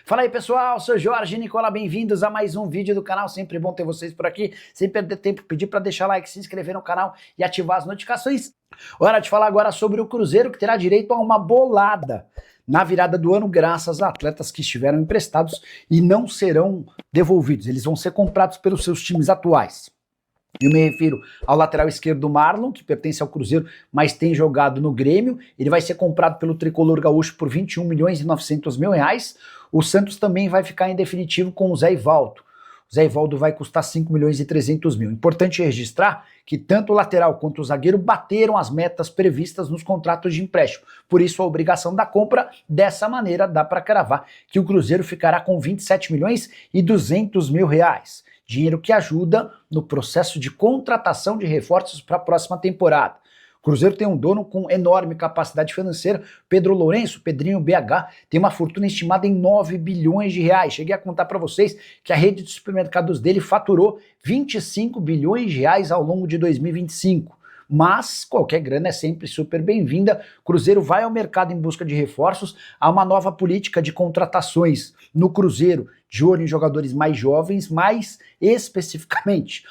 Fala aí pessoal, sou Jorge Nicola, bem-vindos a mais um vídeo do canal, sempre bom ter vocês por aqui, sem perder tempo, pedir para deixar like, se inscrever no canal e ativar as notificações. Hora de falar agora sobre o Cruzeiro, que terá direito a uma bolada na virada do ano, graças a atletas que estiveram emprestados e não serão devolvidos, eles vão ser comprados pelos seus times atuais. Eu me refiro ao lateral esquerdo Marlon, que pertence ao Cruzeiro, mas tem jogado no Grêmio. Ele vai ser comprado pelo Tricolor Gaúcho por 21 milhões e 900 mil reais. O Santos também vai ficar em definitivo com o Zé Ivaldo. O Zé Ivaldo vai custar 5 milhões e 300 mil. Importante registrar que tanto o lateral quanto o zagueiro bateram as metas previstas nos contratos de empréstimo. Por isso a obrigação da compra, dessa maneira dá para cravar que o Cruzeiro ficará com 27 milhões e 200 mil reais. Dinheiro que ajuda no processo de contratação de reforços para a próxima temporada. O Cruzeiro tem um dono com enorme capacidade financeira, Pedro Lourenço, Pedrinho BH, tem uma fortuna estimada em 9 bilhões de reais. Cheguei a contar para vocês que a rede de supermercados dele faturou 25 bilhões de reais ao longo de 2025. Mas qualquer grana é sempre super bem-vinda. Cruzeiro vai ao mercado em busca de reforços. Há uma nova política de contratações no Cruzeiro, de olho em jogadores mais jovens, mais especificamente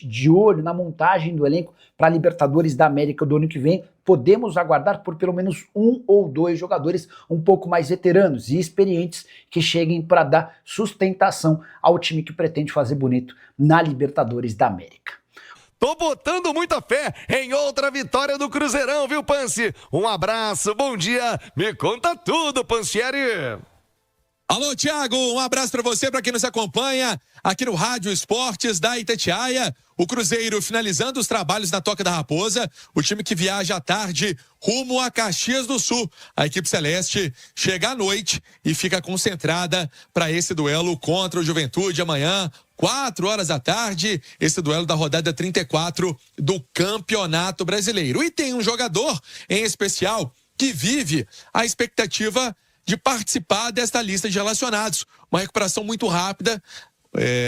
de olho na montagem do elenco para a Libertadores da América do ano que vem. Podemos aguardar por pelo menos um ou dois jogadores um pouco mais veteranos e experientes que cheguem para dar sustentação ao time que pretende fazer bonito na Libertadores da América. Tô botando muita fé em outra vitória do Cruzeirão, viu, Panci? Um abraço, bom dia, me conta tudo, Pancieri. Alô, Thiago, um abraço para você, para quem nos acompanha aqui no Rádio Esportes da Itatiaia. O Cruzeiro finalizando os trabalhos na Toca da Raposa, o time que viaja à tarde rumo a Caxias do Sul. A equipe celeste chega à noite e fica concentrada para esse duelo contra o Juventude amanhã, 4 horas da tarde, esse duelo da rodada 34 do Campeonato Brasileiro. E tem um jogador em especial que vive a expectativa de participar desta lista de relacionados. Uma recuperação muito rápida,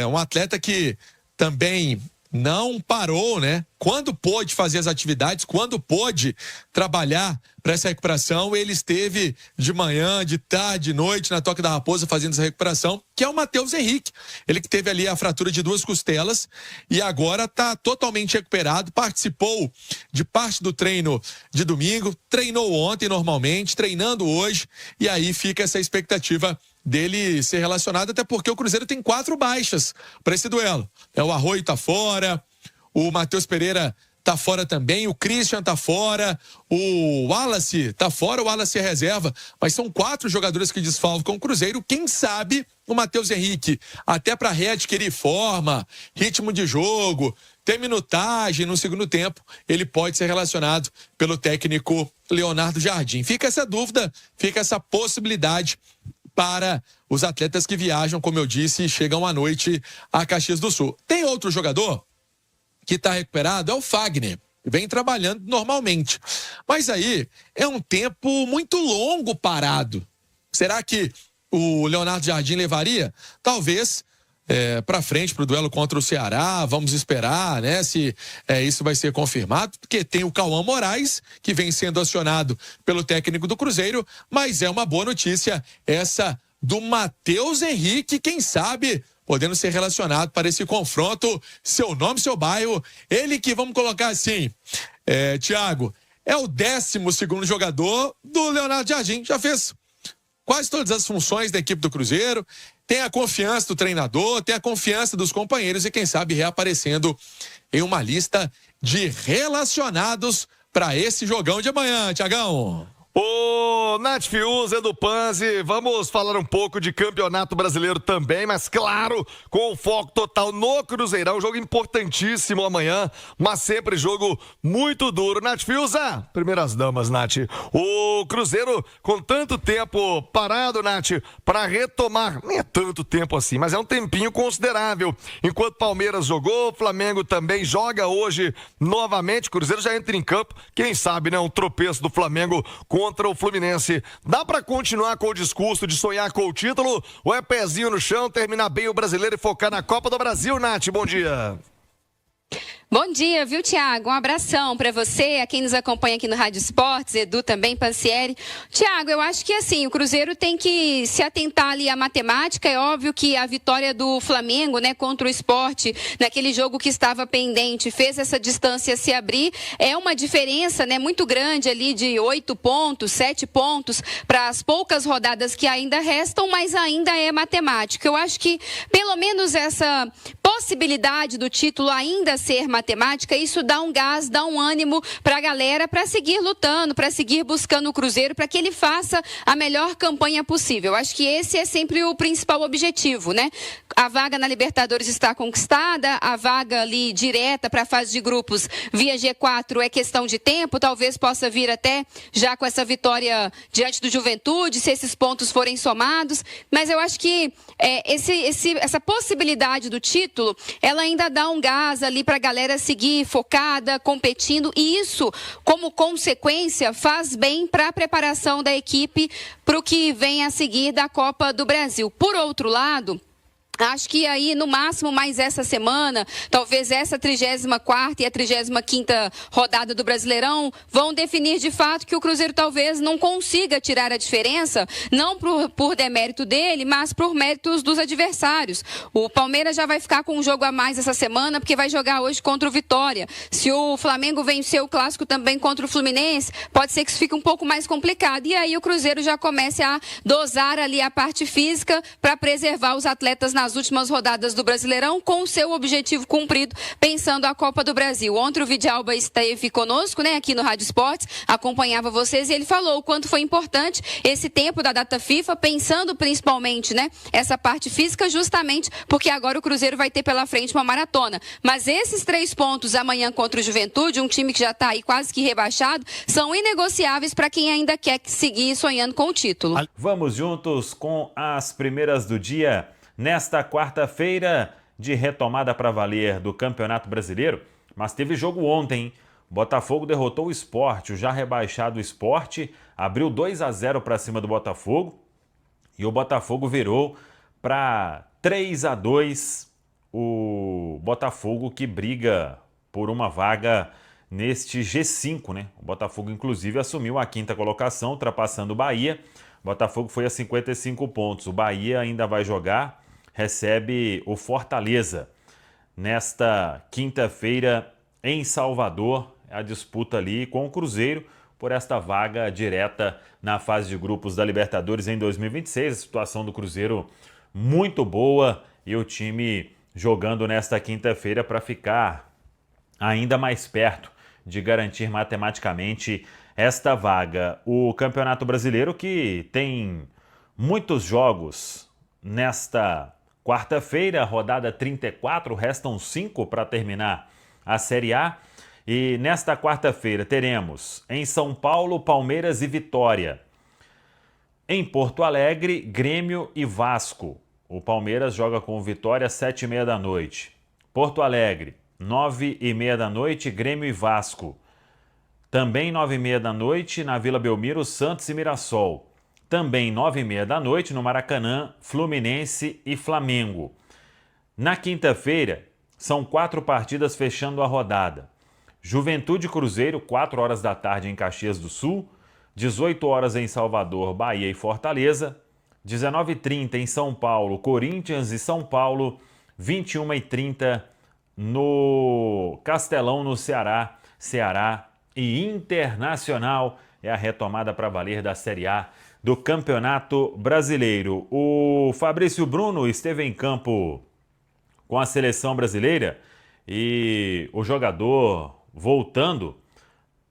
um atleta que também não parou, né? Quando pôde fazer as atividades, quando pôde trabalhar para essa recuperação, ele esteve de manhã, de tarde, de noite na Toca da Raposa fazendo essa recuperação, que é o Matheus Henrique. Ele que teve ali a fratura de 2 costelas e agora está totalmente recuperado, participou de parte do treino de domingo, treinou ontem normalmente, treinando hoje, e aí fica essa expectativa dele ser relacionado, até porque o Cruzeiro tem 4 baixas para esse duelo. O Arroio tá fora, o Matheus Pereira tá fora também, o Christian tá fora, o Wallace tá fora, o Wallace é reserva, mas são 4 jogadores que desfalcam o Cruzeiro. Quem sabe o Matheus Henrique, até para readquirir forma, ritmo de jogo, ter minutagem no segundo tempo, ele pode ser relacionado pelo técnico Leonardo Jardim. Fica essa dúvida, fica essa possibilidade para os atletas que viajam, como eu disse, e chegam à noite a Caxias do Sul. Tem outro jogador que está recuperado, é o Fagner, vem trabalhando normalmente. Mas aí é um tempo muito longo parado. Será que o Leonardo Jardim levaria? Talvez para frente, para o duelo contra o Ceará. Vamos esperar, né, se isso vai ser confirmado, porque tem o Cauã Moraes, que vem sendo acionado pelo técnico do Cruzeiro, mas é uma boa notícia essa do Matheus Henrique, quem sabe podendo ser relacionado para esse confronto. Seu nome, seu bairro, ele que, vamos colocar assim, Thiago, é o 12º jogador do Leonardo Jardim, já fez quase todas as funções da equipe do Cruzeiro, tem a confiança do treinador, tem a confiança dos companheiros e quem sabe reaparecendo em uma lista de relacionados para esse jogão de amanhã, Thiagão. Ô, Nath Fiuza do Panzi, vamos falar um pouco de Campeonato Brasileiro também, mas claro, com o foco total no Cruzeirão, jogo importantíssimo amanhã, mas sempre jogo muito duro. Nath Fiuza, primeiras damas, Nath. O Cruzeiro com tanto tempo parado, Nath, para retomar, nem é tanto tempo assim, mas é um tempinho considerável. Enquanto Palmeiras jogou, Flamengo também joga hoje novamente, o Cruzeiro já entra em campo, quem sabe, né, um tropeço do Flamengo contra o Fluminense. Dá pra continuar com o discurso de sonhar com o título ou é pezinho no chão, terminar bem o Brasileiro e focar na Copa do Brasil, Nath? Bom dia. Bom dia, viu, Thiago? Um abração para você, a quem nos acompanha aqui no Rádio Esportes, Edu também, Pansieri. Thiago, eu acho que assim, o Cruzeiro tem que se atentar ali à matemática. É óbvio que a vitória do Flamengo, né, contra o Sport, naquele jogo que estava pendente, fez essa distância se abrir. É uma diferença, né, muito grande ali de 8 pontos, 7 pontos para as poucas rodadas que ainda restam, mas ainda é matemática. Eu acho que pelo menos essa possibilidade do título ainda ser matemática, isso dá um gás, dá um ânimo para a galera para seguir lutando, para seguir buscando o Cruzeiro, para que ele faça a melhor campanha possível. Acho que esse é sempre o principal objetivo, né? A vaga na Libertadores está conquistada, a vaga ali direta para a fase de grupos via G4 é questão de tempo, talvez possa vir até já com essa vitória diante do Juventude, se esses pontos forem somados, mas eu acho que essa possibilidade do título, ela ainda dá um gás ali para a galera seguir focada, competindo, e isso, como consequência, faz bem para a preparação da equipe para o que vem a seguir da Copa do Brasil. Por outro lado, acho que aí, no máximo, mais essa semana, talvez essa 34ª e a 35ª rodada do Brasileirão vão definir de fato que o Cruzeiro talvez não consiga tirar a diferença, não por demérito dele, mas por méritos dos adversários. O Palmeiras já vai ficar com um jogo a mais essa semana, porque vai jogar hoje contra o Vitória. Se o Flamengo vencer o Clássico também contra o Fluminense, pode ser que isso fique um pouco mais complicado. E aí o Cruzeiro já comece a dosar ali a parte física para preservar os atletas nas últimas rodadas do Brasileirão, com o seu objetivo cumprido, pensando a Copa do Brasil. Ontem o Vidalba esteve conosco, né, aqui no Rádio Esportes, acompanhava vocês, e ele falou o quanto foi importante esse tempo da data FIFA, pensando principalmente, né, essa parte física, justamente porque agora o Cruzeiro vai ter pela frente uma maratona. Mas esses 3 pontos amanhã contra o Juventude, um time que já está aí quase que rebaixado, são inegociáveis para quem ainda quer seguir sonhando com o título. Vamos juntos com as primeiras do dia. Nesta quarta-feira de retomada para valer do Campeonato Brasileiro, mas teve jogo ontem, hein? Botafogo derrotou o Sport, o já rebaixado Sport, abriu 2-0 para cima do Botafogo e o Botafogo virou para 3-2, o Botafogo que briga por uma vaga neste G5, né? O Botafogo inclusive assumiu a 5ª colocação, ultrapassando o Bahia. O Botafogo foi a 55 pontos, o Bahia ainda vai jogar, recebe o Fortaleza nesta quinta-feira em Salvador, a disputa ali com o Cruzeiro por esta vaga direta na fase de grupos da Libertadores em 2026. A situação do Cruzeiro muito boa e o time jogando nesta quinta-feira para ficar ainda mais perto de garantir matematicamente esta vaga. O Campeonato Brasileiro, que tem muitos jogos nesta quarta-feira, rodada 34, restam 5 para terminar a Série A. E nesta quarta-feira teremos em São Paulo, Palmeiras e Vitória. Em Porto Alegre, Grêmio e Vasco. O Palmeiras joga com o Vitória às 7h30 da noite. Porto Alegre, 9h30 da noite, Grêmio e Vasco. Também 9h30 da noite, na Vila Belmiro, Santos e Mirassol. Também 9h30 da noite, no Maracanã, Fluminense e Flamengo. Na quinta-feira, são 4 partidas fechando a rodada. Juventude e Cruzeiro, 4 horas da tarde em Caxias do Sul. 18 horas em Salvador, Bahia e Fortaleza. 19h30 em São Paulo, Corinthians e São Paulo. 21h30 no Castelão, no Ceará. Ceará e Internacional. É a retomada para valer da Série A do Campeonato Brasileiro. O Fabrício Bruno esteve em campo com a seleção brasileira e o jogador voltando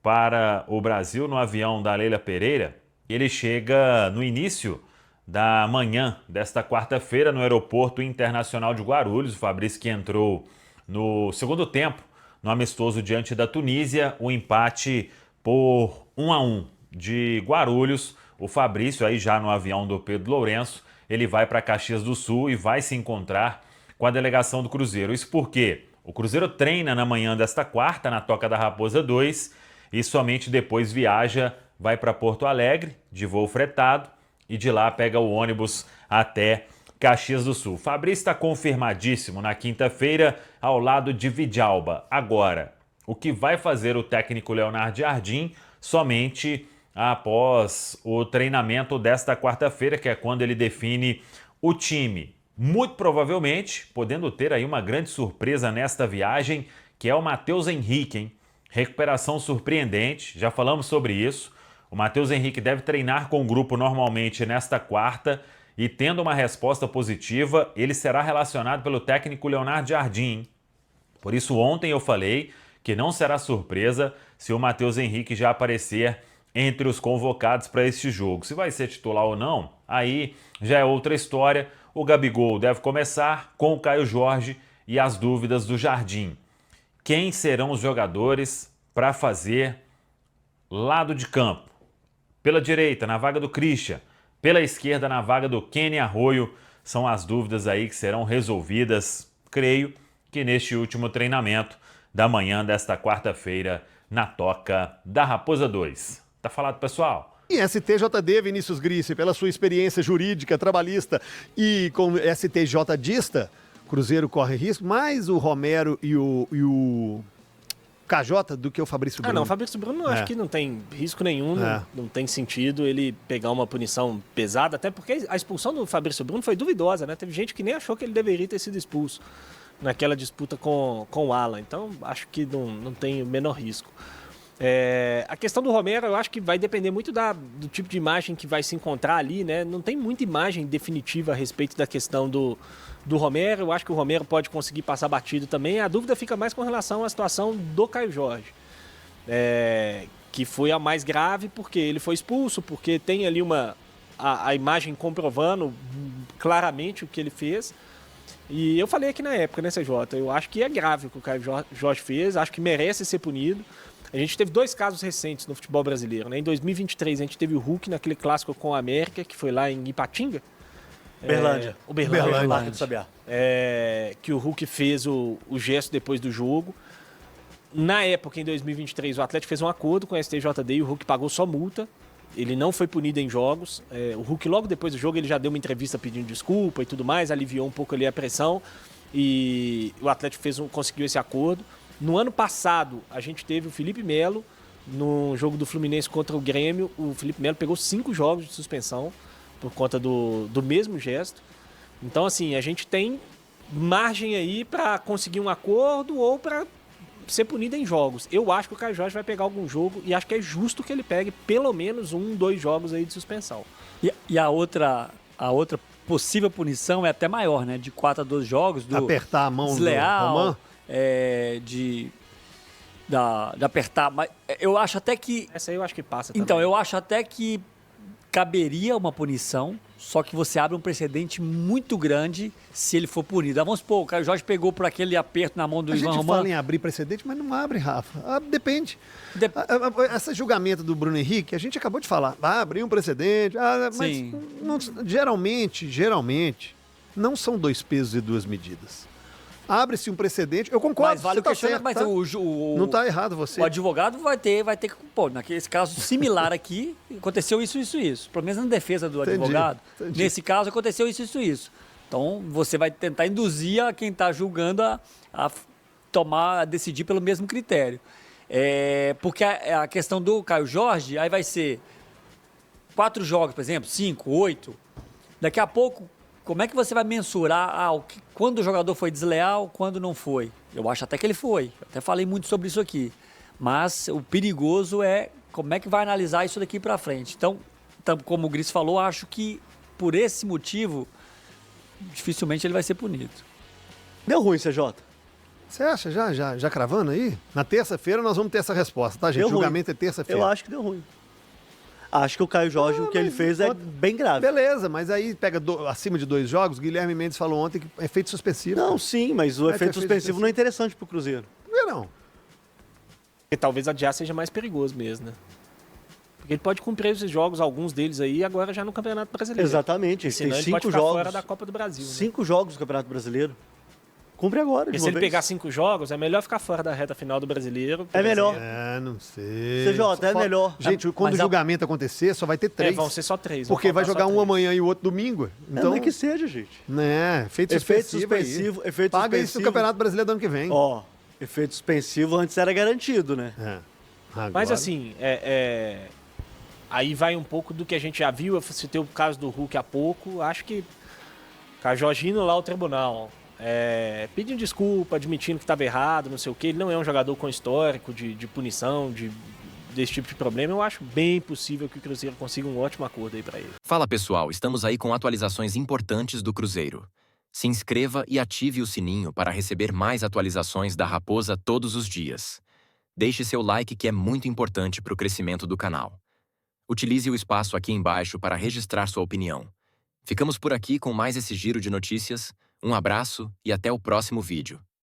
para o Brasil no avião da Leila Pereira, ele chega no início da manhã desta quarta-feira no Aeroporto Internacional de Guarulhos. O Fabrício que entrou no segundo tempo, no amistoso diante da Tunísia, o empate por 1-1 de Guarulhos. O Fabrício, aí já no avião do Pedro Lourenço, ele vai para Caxias do Sul e vai se encontrar com a delegação do Cruzeiro. Isso porque o Cruzeiro treina na manhã desta quarta, na Toca da Raposa 2, e somente depois viaja, vai para Porto Alegre, de voo fretado, e de lá pega o ônibus até Caxias do Sul. Fabrício está confirmadíssimo na quinta-feira ao lado de Vidalba. Agora, o que vai fazer o técnico Leonardo Jardim somente após o treinamento desta quarta-feira, que é quando ele define o time. Muito provavelmente, podendo ter aí uma grande surpresa nesta viagem, que é o Matheus Henrique, hein? Recuperação surpreendente, já falamos sobre isso. O Matheus Henrique deve treinar com o grupo normalmente nesta quarta e, tendo uma resposta positiva, ele será relacionado pelo técnico Leonardo Jardim. Por isso, ontem eu falei que não será surpresa se o Matheus Henrique já aparecer entre os convocados para este jogo. Se vai ser titular ou não, aí já é outra história. O Gabigol deve começar com o Caio Jorge e as dúvidas do Jardim. Quem serão os jogadores para fazer lado de campo? Pela direita, na vaga do Christian. Pela esquerda, na vaga do Kenny Arroio. São as dúvidas aí que serão resolvidas, creio, que neste último treinamento da manhã desta quarta-feira na Toca da Raposa 2. Tá falado, pessoal? E STJD, Vinícius Grisse, pela sua experiência jurídica, trabalhista e com STJdista, Cruzeiro corre risco, mais o Romero e o KJ do que o Fabrício Bruno. Não, o Fabrício Bruno acho que não tem risco nenhum, não tem sentido ele pegar uma punição pesada, até porque a expulsão do Fabrício Bruno foi duvidosa, né? Teve gente que nem achou que ele deveria ter sido expulso naquela disputa com o Alan, então acho que não tem o menor risco. A questão do Romero, eu acho que vai depender muito do tipo de imagem que vai se encontrar ali, né? Não tem muita imagem definitiva a respeito da questão do Romero. Eu acho que o Romero pode conseguir passar batido também. A dúvida fica mais com relação à situação do Caio Jorge, que foi a mais grave porque ele foi expulso, porque tem ali a imagem comprovando claramente o que ele fez. E eu falei aqui na época, né, CJ? Eu acho que é grave o que o Caio Jorge fez, acho que merece ser punido. A gente teve 2 casos recentes no futebol brasileiro, né? Em 2023 a gente teve o Hulk naquele clássico com a América, que foi lá em Ipatinga. Berlândia. Uberlândia. Do Sabiá. Que o Hulk fez o gesto depois do jogo. Na época, em 2023, o Atlético fez um acordo com a STJD e o Hulk pagou só multa. Ele não foi punido em jogos. O Hulk, logo depois do jogo, ele já deu uma entrevista pedindo desculpa e tudo mais, aliviou um pouco ali a pressão e o Atlético conseguiu esse acordo. No ano passado, a gente teve o Felipe Melo no jogo do Fluminense contra o Grêmio. O Felipe Melo pegou 5 jogos de suspensão por conta do mesmo gesto. Então, assim, a gente tem margem aí para conseguir um acordo ou para ser punido em jogos. Eu acho que o Caio Jorge vai pegar algum jogo e acho que é justo que ele pegue pelo menos 1, 2 jogos aí de suspensão. E a outra possível punição é até maior, né? De 4 a 12 jogos. Do apertar a mão desleal, do Román. De apertar. Mas eu acho até que... Essa aí eu acho que passa Então, também. eu acho até que caberia uma punição, só que você abre um precedente muito grande se ele for punido. Vamos supor, o Caio Jorge pegou por aquele aperto na mão do Ivan A gente Román. fala em abrir precedente, mas não abre, Rafa. Depende. Esse julgamento do Bruno Henrique, a gente acabou de falar. abrir um precedente. Mas geralmente, não são 2 pesos e 2 medidas. Abre-se um precedente. Eu concordo, Mas vale o questionamento, mas não está errado você. O advogado vai ter que... Pô, naquele caso similar aqui, aconteceu isso. Pelo menos na defesa do advogado. Entendi. Nesse caso, aconteceu isso. Então, você vai tentar induzir a quem está julgando a decidir pelo mesmo critério. Porque a questão do Caio Jorge, aí vai ser 4 jogos, por exemplo, 5, 8. Daqui a pouco, como é que você vai mensurar quando o jogador foi desleal, quando não foi? Eu acho até que ele foi. Eu até falei muito sobre isso aqui. Mas o perigoso é como é que vai analisar isso daqui para frente. Então, como o Gris falou, acho que por esse motivo, dificilmente ele vai ser punido. Deu ruim, CJ. Você acha já cravando aí? Na terça-feira nós vamos ter essa resposta, tá, gente? O julgamento é terça-feira. Eu acho que deu ruim. Acho que o Caio Jorge, o que ele fez é bem grave. Beleza, mas aí pega acima de 2 jogos, Guilherme Mendes falou ontem que é efeito suspensivo. Não, sim, mas o efeito suspensivo não é interessante pro Cruzeiro. Por que não? E talvez adiar seja mais perigoso mesmo, né? Porque ele pode cumprir esses jogos, alguns deles aí, agora já no Campeonato Brasileiro. Exatamente. Ele Senão tem ele 5 pode ficar jogos fora da Copa do Brasil. 5 jogos do Campeonato Brasileiro. Cumpre agora, Porque se ele pegar 5 jogos, é melhor ficar fora da reta final do Brasileiro. É melhor. Não sei. CJ, é melhor. Gente, quando o julgamento acontecer, só vai ter 3. Vão ser só 3. Porque vai jogar um amanhã e o outro domingo. Então, não é que seja, gente. Né, efeito suspensivo. Paga isso no Campeonato Brasileiro do ano que vem. Ó, efeito suspensivo antes era garantido, né? Agora... Mas assim, aí vai um pouco do que a gente já viu. Eu citei o caso do Hulk há pouco. Acho que Jorginho lá ao tribunal, pedindo desculpa, admitindo que estava errado, não sei o quê. Ele não é um jogador com histórico de punição, desse tipo de problema. Eu acho bem possível que o Cruzeiro consiga um ótimo acordo aí para ele. Fala pessoal, estamos aí com atualizações importantes do Cruzeiro. Se inscreva e ative o sininho para receber mais atualizações da Raposa todos os dias. Deixe seu like que é muito importante para o crescimento do canal. Utilize o espaço aqui embaixo para registrar sua opinião. Ficamos por aqui com mais esse giro de notícias. Um abraço e até o próximo vídeo.